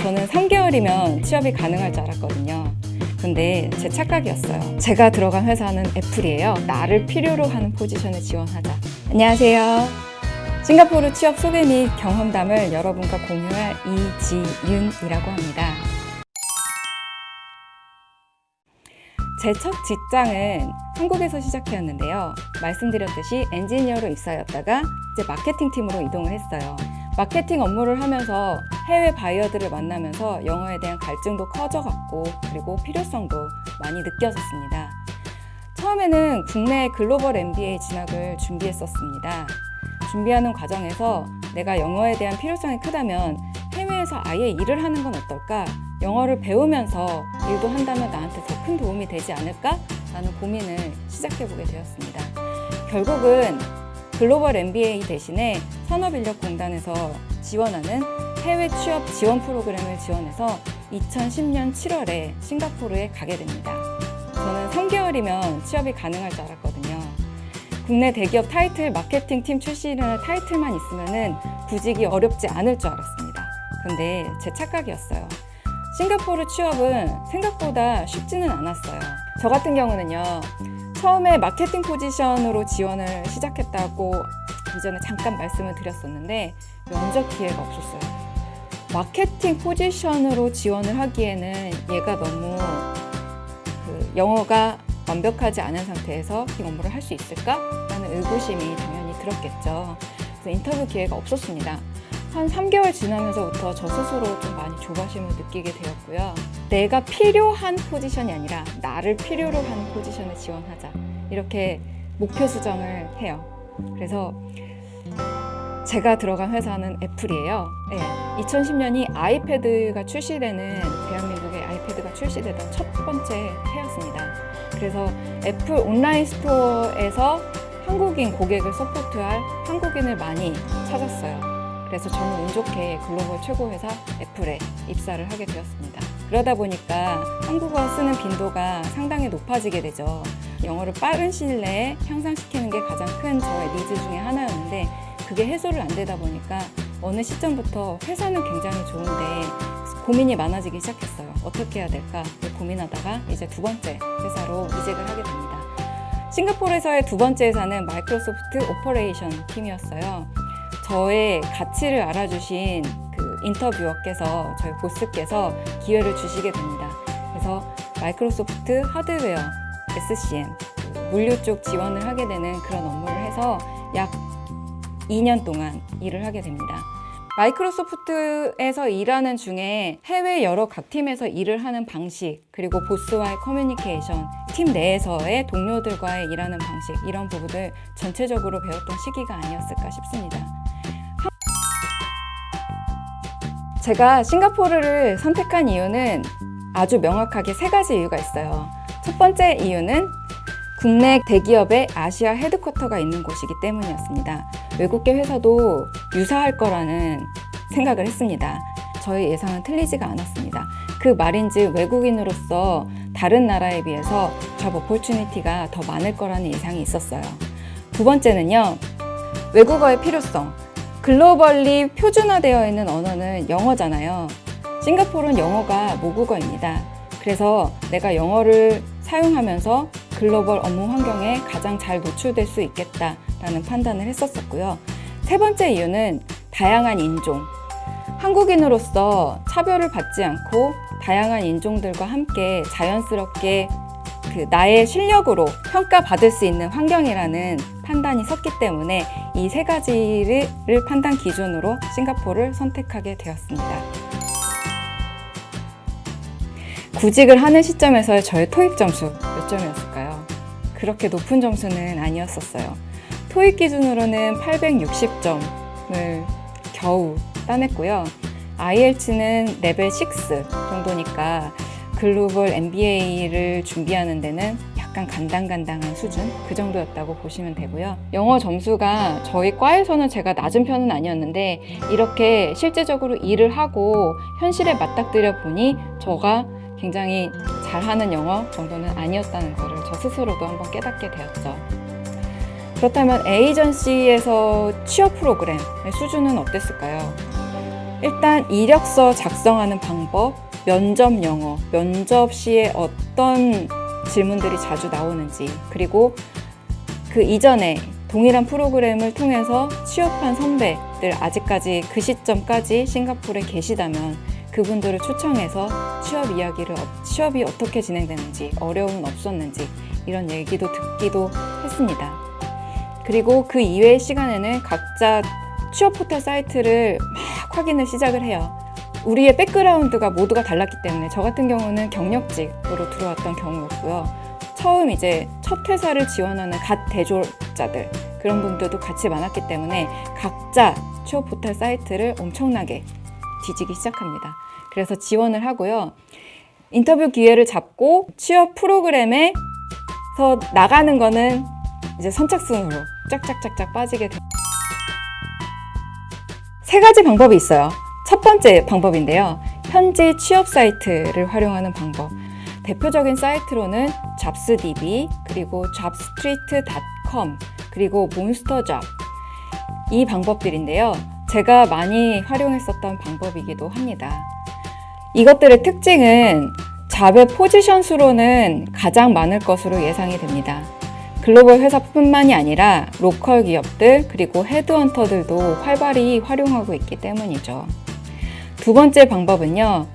저는 3개월이면 취업이 가능할 줄 알았거든요. 근데 제 착각이었어요. 제가 들어간 회사는 애플이에요. 나를 필요로 하는 포지션에 지원하자. 안녕하세요. 싱가포르 취업 소개 및 경험담을 여러분과 공유할 이지윤이라고 합니다. 제 첫 직장은 한국에서 시작했는데요. 말씀드렸듯이 엔지니어로 입사였다가 이제 마케팅 팀으로 이동을 했어요. 마케팅 업무를 하면서 해외 바이어들을 만나면서 영어에 대한 갈증도 커져갔고 그리고 필요성도 많이 느껴졌습니다. 처음에는 국내 글로벌 MBA 진학을 준비했었습니다. 준비하는 과정에서 내가 영어에 대한 필요성이 크다면 해외에서 아예 일을 하는 건 어떨까? 영어를 배우면서 일도 한다면 나한테 더 큰 도움이 되지 않을까? 라는 고민을 시작해보게 되었습니다. 결국은 글로벌 MBA 대신에 산업인력공단에서 지원하는 해외 취업 지원 프로그램을 지원해서 2010년 7월에 싱가포르에 가게 됩니다. 저는 3개월이면 취업이 가능할 줄 알았거든요. 국내 대기업 타이틀 마케팅 팀 출신이라는 타이틀만 있으면은 구직이 어렵지 않을 줄 알았습니다. 근데 제 착각이었어요. 싱가포르 취업은 생각보다 쉽지는 않았어요. 저 같은 경우는요, 처음에 마케팅 포지션으로 지원을 시작했다고 이전에 잠깐 말씀을 드렸었는데 면접 기회가 없었어요. 마케팅 포지션으로 지원을 하기에는 얘가 너무 영어가 완벽하지 않은 상태에서 이 업무를 할 수 있을까? 라는 의구심이 당연히 들었겠죠. 그래서 인터뷰 기회가 없었습니다. 한 3개월 지나면서부터 저 스스로 좀 많이 조바심을 느끼게 되었고요. 내가 필요한 포지션이 아니라 나를 필요로 하는 포지션에 지원하자. 이렇게 목표 수정을 해요. 그래서 제가 들어간 회사는 애플이에요. 네, 2010년이 아이패드가 출시되는, 대한민국에 아이패드가 출시되던 첫 번째 해였습니다. 그래서 애플 온라인 스토어에서 한국인 고객을 서포트할 한국인을 많이 찾았어요. 그래서 저는 운 좋게 글로벌 최고 회사 애플에 입사를 하게 되었습니다. 그러다 보니까 한국어 쓰는 빈도가 상당히 높아지게 되죠. 영어를 빠른 시일 내에 향상시키는 게 가장 큰 저의 니즈 중에 하나였는데 그게 해소를 안 되다 보니까 어느 시점부터 회사는 굉장히 좋은데 고민이 많아지기 시작했어요. 어떻게 해야 될까 고민하다가 이제 두 번째 회사로 이직을 하게 됩니다. 싱가포르에서의 두 번째 회사는 마이크로소프트 오퍼레이션 팀이었어요. 저의 가치를 알아주신 그 인터뷰어께서, 저희 보스께서 기회를 주시게 됩니다. 그래서 마이크로소프트 하드웨어, SCM, 물류 쪽 지원을 하게 되는 그런 업무를 해서 약 2년 동안 일을 하게 됩니다. 마이크로소프트에서 일하는 중에 해외 여러 각 팀에서 일을 하는 방식, 그리고 보스와의 커뮤니케이션, 팀 내에서의 동료들과의 일하는 방식, 이런 부분을 전체적으로 배웠던 시기가 아니었을까 싶습니다. 제가 싱가포르를 선택한 이유는 아주 명확하게 세 가지 이유가 있어요. 첫 번째 이유는 국내 대기업의 아시아 헤드쿼터가 있는 곳이기 때문이었습니다. 외국계 회사도 유사할 거라는 생각을 했습니다. 저의 예상은 틀리지가 않았습니다. 그 말인지 외국인으로서 다른 나라에 비해서 잡 오퍼튜니티가 더 많을 거라는 예상이 있었어요. 두 번째는요, 외국어의 필요성. 글로벌리 표준화되어 있는 언어는 영어잖아요. 싱가포르는 영어가 모국어입니다. 그래서 내가 영어를 사용하면서 글로벌 업무 환경에 가장 잘 노출될 수 있겠다라는 판단을 했었고요. 세 번째 이유는 다양한 인종. 한국인으로서 차별을 받지 않고 다양한 인종들과 함께 자연스럽게 나의 실력으로 평가받을 수 있는 환경이라는 판단이 섰기 때문에 이 세 가지를 판단 기준으로 싱가포르를 선택하게 되었습니다. 구직을 하는 시점에서의 저의 토익 점수 몇 점이었을까요? 그렇게 높은 점수는 아니었었어요. 토익 기준으로는 860점을 겨우 따냈고요. IELTS는 레벨 6 정도니까 글로벌 MBA를 준비하는 데는 약간 간당간당한 수준? 그 정도였다고 보시면 되고요. 영어 점수가 저희 과에서는 제가 낮은 편은 아니었는데 이렇게 실제적으로 일을 하고 현실에 맞닥뜨려 보니 저가 굉장히 잘하는 영어 정도는 아니었다는 것을 저 스스로도 한번 깨닫게 되었죠. 그렇다면 에이전시에서 취업 프로그램의 수준은 어땠을까요? 일단 이력서 작성하는 방법, 면접 영어, 면접 시에 어떤 질문들이 자주 나오는지, 그리고 그 이전에 동일한 프로그램을 통해서 취업한 선배들, 아직까지 그 시점까지 싱가포르에 계시다면 그분들을 초청해서 취업이 어떻게 진행되는지, 어려움은 없었는지 이런 얘기도 듣기도 했습니다. 그리고 그 이외의 시간에는 각자 취업 포털 사이트를 막 확인을 시작을 해요. 우리의 백그라운드가 모두가 달랐기 때문에 저 같은 경우는 경력직으로 들어왔던 경우였고요. 처음 이제 첫 회사를 지원하는 갓 대졸자들, 그런 분들도 같이 많았기 때문에 각자 취업 포털 사이트를 엄청나게 뒤지기 시작합니다. 그래서 지원을 하고요. 인터뷰 기회를 잡고 취업 프로그램에서 나가는 거는 이제 선착순으로 쫙쫙쫙쫙 빠지게 됩니다. 세 가지 방법이 있어요. 첫 번째 방법인데요. 현지 취업 사이트를 활용하는 방법. 대표적인 사이트로는 잡스DB, 그리고 jobstreet.com, 그리고 몬스터잡, 이 방법들인데요. 제가 많이 활용했었던 방법이기도 합니다. 이것들의 특징은 잡의 포지션 수로는 가장 많을 것으로 예상이 됩니다. 글로벌 회사뿐만이 아니라 로컬 기업들, 그리고 헤드헌터들도 활발히 활용하고 있기 때문이죠. 두 번째 방법은요.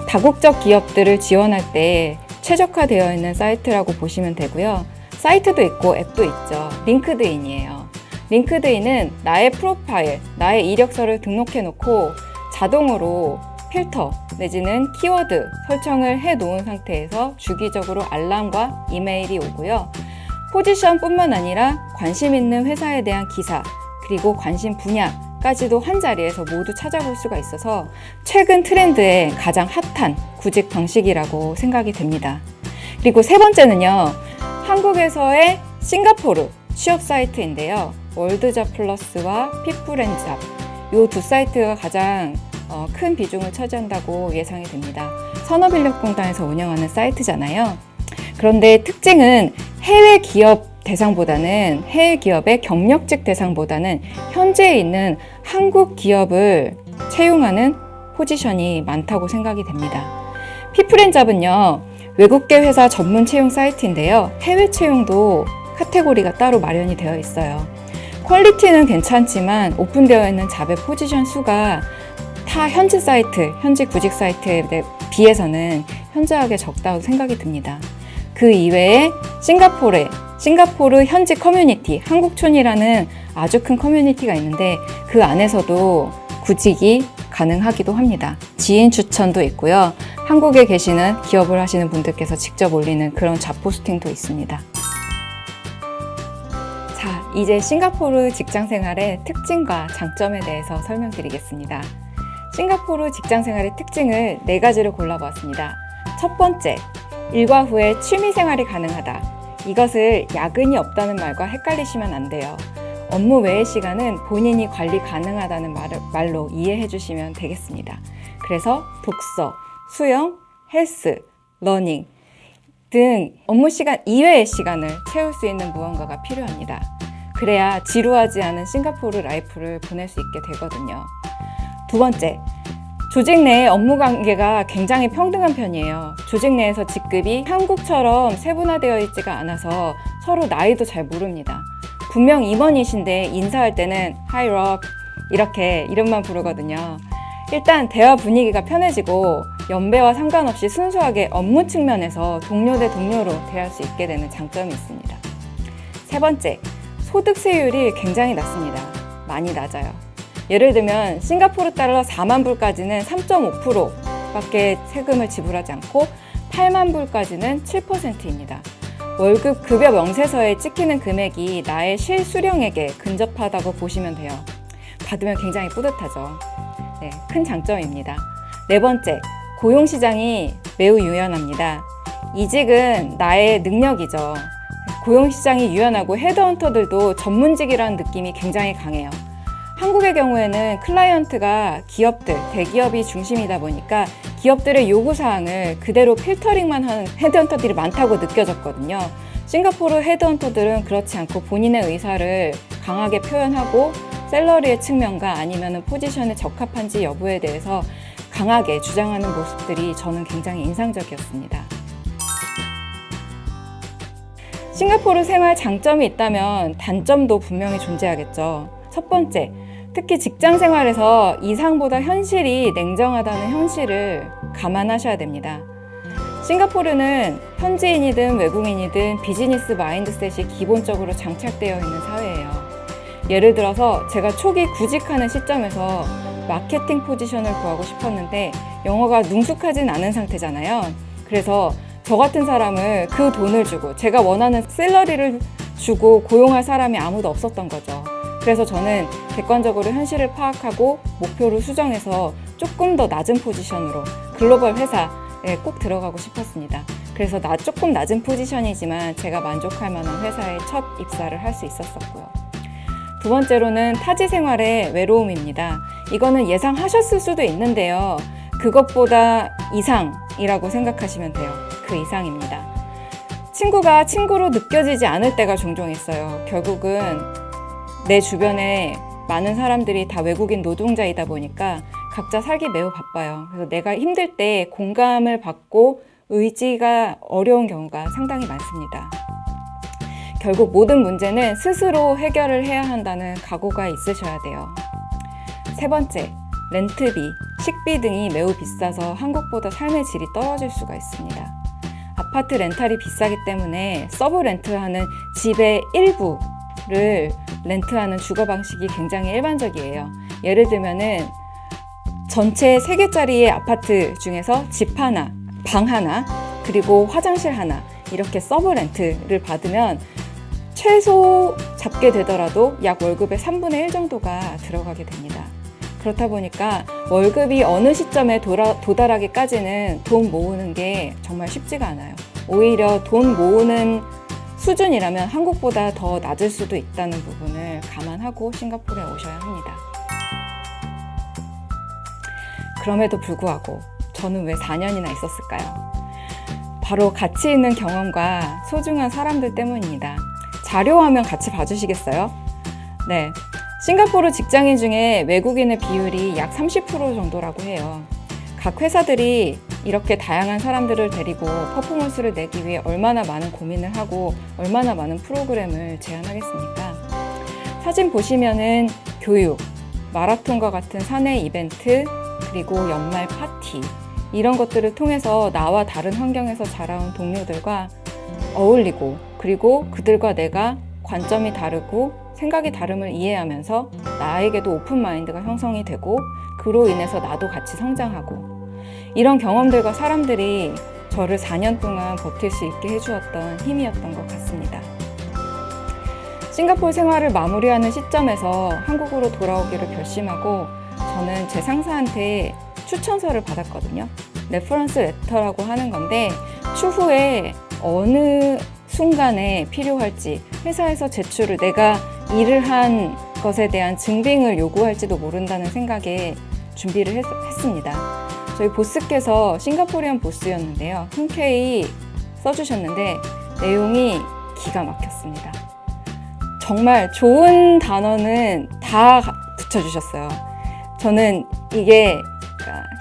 다국적 기업들을 지원할 때 최적화되어 있는 사이트라고 보시면 되고요. 사이트도 있고 앱도 있죠. 링크드인이에요. 링크드인은 나의 프로파일, 나의 이력서를 등록해 놓고 자동으로 필터 내지는 키워드 설정을 해 놓은 상태에서 주기적으로 알람과 이메일이 오고요. 포지션뿐만 아니라 관심 있는 회사에 대한 기사, 그리고 관심 분야까지도 한 자리에서 모두 찾아볼 수가 있어서 최근 트렌드의 가장 핫한 구직 방식이라고 생각이 됩니다. 그리고 세 번째는요. 한국에서의 싱가포르 취업 사이트인데요. 월드잡 플러스와 피플앤잡, 이 두 사이트가 가장 큰 비중을 차지한다고 예상이 됩니다. 산업인력공단에서 운영하는 사이트잖아요. 그런데 특징은 해외 기업 대상보다는, 해외 기업의 경력직 대상보다는 현지에 있는 한국 기업을 채용하는 포지션이 많다고 생각이 됩니다. 피플앤잡은요, 외국계 회사 전문 채용 사이트인데요. 해외 채용도 카테고리가 따로 마련이 되어 있어요. 퀄리티는 괜찮지만 오픈되어 있는 잡의 포지션 수가 타 현지 사이트, 현지 구직 사이트에 비해서는 현저하게 적다고 생각이 듭니다. 그 이외에 싱가포르 현지 커뮤니티, 한국촌이라는 아주 큰 커뮤니티가 있는데 그 안에서도 구직이 가능하기도 합니다. 지인 추천도 있고요. 한국에 계시는 기업을 하시는 분들께서 직접 올리는 그런 잡 포스팅도 있습니다. 자, 이제 싱가포르 직장 생활의 특징과 장점에 대해서 설명드리겠습니다. 싱가포르 직장 생활의 특징을 4가지를 골라보았습니다. 첫 번째, 일과 후에 취미 생활이 가능하다. 이것을 야근이 없다는 말과 헷갈리시면 안 돼요. 업무 외의 시간은 본인이 관리 가능하다는 말로 이해해 주시면 되겠습니다. 그래서 독서, 수영, 헬스, 러닝 등 업무 시간 이외의 시간을 채울 수 있는 무언가가 필요합니다. 그래야 지루하지 않은 싱가포르 라이프를 보낼 수 있게 되거든요. 두 번째, 조직 내의 업무 관계가 굉장히 평등한 편이에요. 조직 내에서 직급이 한국처럼 세분화되어 있지가 않아서 서로 나이도 잘 모릅니다. 분명 임원이신데 인사할 때는 Hi Rob 이렇게 이름만 부르거든요. 일단 대화 분위기가 편해지고 연배와 상관없이 순수하게 업무 측면에서 동료 대 동료로 대할 수 있게 되는 장점이 있습니다. 세 번째, 소득세율이 굉장히 낮습니다. 많이 낮아요. 예를 들면 싱가포르 달러 4만 불까지는 3.5%밖에 세금을 지불하지 않고 8만 불까지는 7%입니다. 월급 급여 명세서에 찍히는 금액이 나의 실수령액에 근접하다고 보시면 돼요. 받으면 굉장히 뿌듯하죠. 네, 큰 장점입니다. 네 번째, 고용시장이 매우 유연합니다. 이직은 나의 능력이죠. 고용시장이 유연하고 헤드헌터들도 전문직이라는 느낌이 굉장히 강해요. 한국의 경우에는 클라이언트가 기업들, 대기업이 중심이다 보니까 기업들의 요구사항을 그대로 필터링만 하는 헤드헌터들이 많다고 느껴졌거든요. 싱가포르 헤드헌터들은 그렇지 않고 본인의 의사를 강하게 표현하고 샐러리의 측면과 아니면 포지션에 적합한지 여부에 대해서 강하게 주장하는 모습들이 저는 굉장히 인상적이었습니다. 싱가포르 생활 장점이 있다면 단점도 분명히 존재하겠죠. 첫 번째, 특히 직장 생활에서 이상보다 현실이 냉정하다는 현실을 감안하셔야 됩니다. 싱가포르는 현지인이든 외국인이든 비즈니스 마인드셋이 기본적으로 장착되어 있는 사회예요. 예를 들어서 제가 초기 구직하는 시점에서 마케팅 포지션을 구하고 싶었는데 영어가 능숙하진 않은 상태잖아요. 그래서 저 같은 사람을 그 돈을 주고 제가 원하는 샐러리를 주고 고용할 사람이 아무도 없었던 거죠. 그래서 저는 객관적으로 현실을 파악하고 목표를 수정해서 조금 더 낮은 포지션으로 글로벌 회사에 꼭 들어가고 싶었습니다. 그래서 조금 낮은 포지션이지만 제가 만족할 만한 회사에 첫 입사를 할 수 있었었고요. 두 번째로는 타지 생활의 외로움입니다. 이거는 예상하셨을 수도 있는데요. 그것보다 이상이라고 생각하시면 돼요. 그 이상입니다. 친구가 친구로 느껴지지 않을 때가 종종 있어요. 결국은 내 주변에 많은 사람들이 다 외국인 노동자이다 보니까 각자 살기 매우 바빠요. 그래서 내가 힘들 때 공감을 받고 의지가 어려운 경우가 상당히 많습니다. 결국 모든 문제는 스스로 해결을 해야 한다는 각오가 있으셔야 돼요. 세 번째, 렌트비, 식비 등이 매우 비싸서 한국보다 삶의 질이 떨어질 수가 있습니다. 아파트 렌탈이 비싸기 때문에 서브 렌트하는 집의 일부를 렌트하는 주거 방식이 굉장히 일반적이에요. 예를 들면은 전체 3개짜리의 아파트 중에서 집 하나, 방 하나, 그리고 화장실 하나 이렇게 서브 렌트를 받으면 최소 잡게 되더라도 약 월급의 3분의 1 정도가 들어가게 됩니다. 그렇다 보니까 월급이 어느 시점에 도달하기까지는 돈 모으는 게 정말 쉽지가 않아요. 오히려 돈 모으는 수준이라면 한국보다 더 낮을 수도 있다는 부분을 감안하고 싱가포르에 오셔야 합니다. 그럼에도 불구하고 저는 왜 4년이나 있었을까요? 바로 가치 있는 경험과 소중한 사람들 때문입니다. 자료화면 같이 봐주시겠어요? 네, 싱가포르 직장인 중에 외국인의 비율이 약 30% 정도라고 해요. 각 회사들이 이렇게 다양한 사람들을 데리고 퍼포먼스를 내기 위해 얼마나 많은 고민을 하고 얼마나 많은 프로그램을 제안하겠습니까? 사진 보시면은 교육, 마라톤과 같은 사내 이벤트, 그리고 연말 파티 이런 것들을 통해서 나와 다른 환경에서 자라온 동료들과 어울리고 그리고 그들과 내가 관점이 다르고 생각이 다름을 이해하면서 나에게도 오픈 마인드가 형성이 되고 그로 인해서 나도 같이 성장하고 이런 경험들과 사람들이 저를 4년 동안 버틸 수 있게 해주었던 힘이었던 것 같습니다. 싱가포르 생활을 마무리하는 시점에서 한국으로 돌아오기를 결심하고 저는 제 상사한테 추천서를 받았거든요. 레퍼런스 레터라고 하는 건데 추후에 어느 순간에 필요할지 회사에서 제출을 내가 일을 한 것에 대한 증빙을 요구할지도 모른다는 생각에 준비를 했습니다. 저희 보스께서 싱가포리안 보스였는데요. 흔쾌히 써주셨는데 내용이 기가 막혔습니다. 정말 좋은 단어는 다 붙여주셨어요. 저는 이게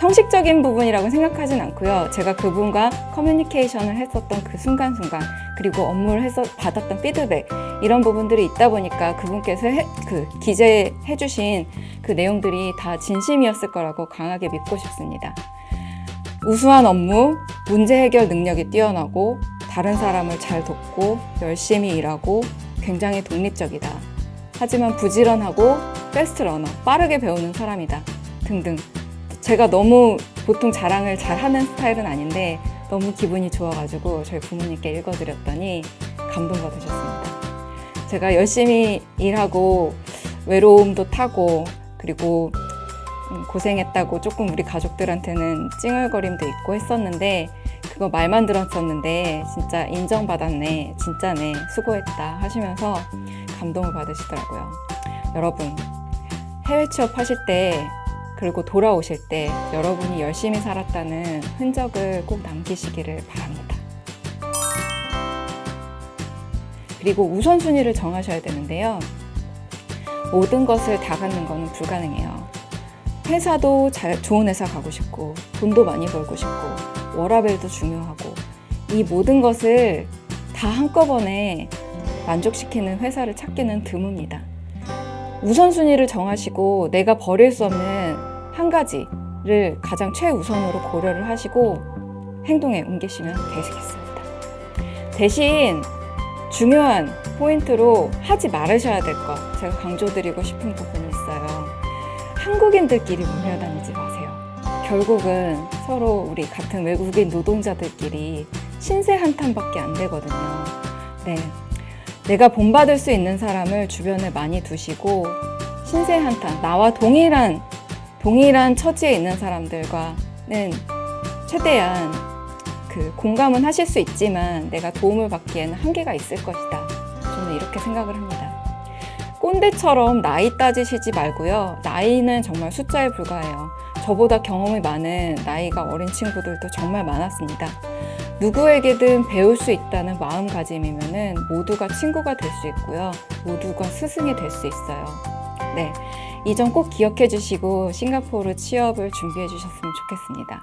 형식적인 부분이라고 생각하진 않고요. 제가 그분과 커뮤니케이션을 했었던 그 순간순간 그리고 업무를 받았던 피드백 이런 부분들이 있다 보니까 그분께서 기재해 주신 그 내용들이 다 진심이었을 거라고 강하게 믿고 싶습니다. 우수한 업무, 문제 해결 능력이 뛰어나고 다른 사람을 잘 돕고 열심히 일하고 굉장히 독립적이다. 하지만 부지런하고 패스트 러너, 빠르게 배우는 사람이다. 등등. 제가 너무 보통 자랑을 잘하는 스타일은 아닌데 너무 기분이 좋아가지고 저희 부모님께 읽어드렸더니 감동받으셨습니다. 제가 열심히 일하고 외로움도 타고 그리고 고생했다고 조금 우리 가족들한테는 찡얼거림도 있고 했었는데 그거 말만 들었었는데 진짜 인정받았네, 진짜네, 수고했다 하시면서 감동을 받으시더라고요. 여러분, 해외 취업하실 때 그리고 돌아오실 때 여러분이 열심히 살았다는 흔적을 꼭 남기시기를 바랍니다. 그리고 우선순위를 정하셔야 되는데요. 모든 것을 다 갖는 것은 불가능해요. 회사도 좋은 회사 가고 싶고, 돈도 많이 벌고 싶고, 워라밸도 중요하고, 이 모든 것을 다 한꺼번에 만족시키는 회사를 찾기는 드뭅니다. 우선순위를 정하시고 내가 버릴 수 없는 한 가지를 가장 최우선으로 고려를 하시고 행동에 옮기시면 되시겠습니다. 대신 중요한 포인트로 하지 말으셔야 될 것, 제가 강조드리고 싶은 부분이 있어요. 한국인들끼리 몰려다니지 마세요. 결국은 서로 우리 같은 외국인 노동자들끼리 신세 한탄밖에 안 되거든요. 네, 내가 본받을 수 있는 사람을 주변에 많이 두시고 신세 한탄, 나와 동일한 처지에 있는 사람들과는 최대한 공감은 하실 수 있지만 내가 도움을 받기에는 한계가 있을 것이다. 저는 이렇게 생각을 합니다. 꼰대처럼 나이 따지시지 말고요. 나이는 정말 숫자에 불과해요. 저보다 경험이 많은 나이가 어린 친구들도 정말 많았습니다. 누구에게든 배울 수 있다는 마음가짐이면은 모두가 친구가 될 수 있고요. 모두가 스승이 될 수 있어요. 네, 이 점 꼭 기억해 주시고 싱가포르 취업을 준비해 주셨으면 좋겠습니다.